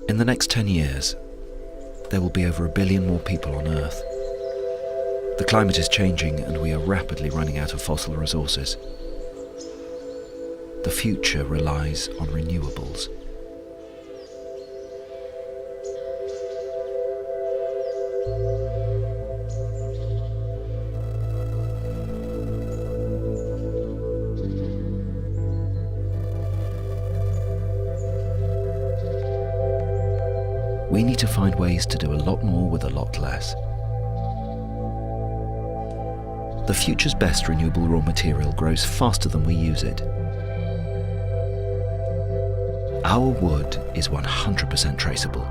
In the next 10 years, there will be over 1 billion more people on Earth. The climate is changing and we are rapidly running out of fossil resources. The future relies on renewables. We need to find ways to do a lot more with a lot less. The future's best renewable raw material grows faster than we use it. Our wood is 100% traceable.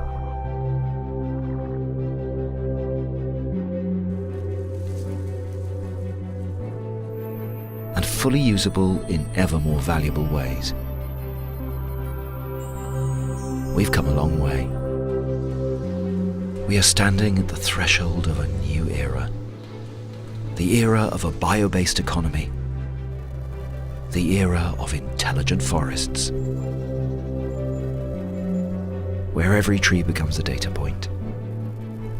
And fully usable in ever more valuable ways. We've come a long way. We are standing at the threshold of a new era. The era of a bio-based economy. The era of intelligent forests. Where every tree becomes a data point.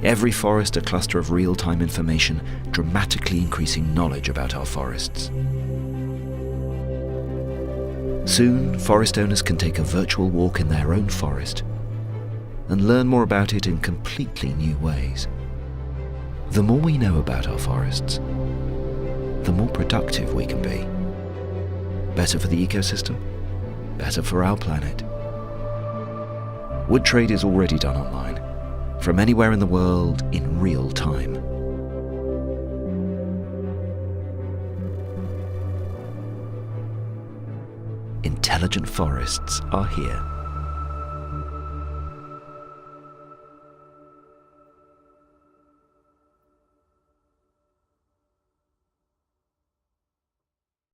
Every forest a cluster of real-time information, dramatically increasing knowledge about our forests. Soon, forest owners can take a virtual walk in their own forest and learn more about it in completely new ways. The more we know about our forests, the more productive we can be. Better for the ecosystem, better for our planet. Wood trade is already done online, from anywhere in the world in real time. Intelligent forests are here.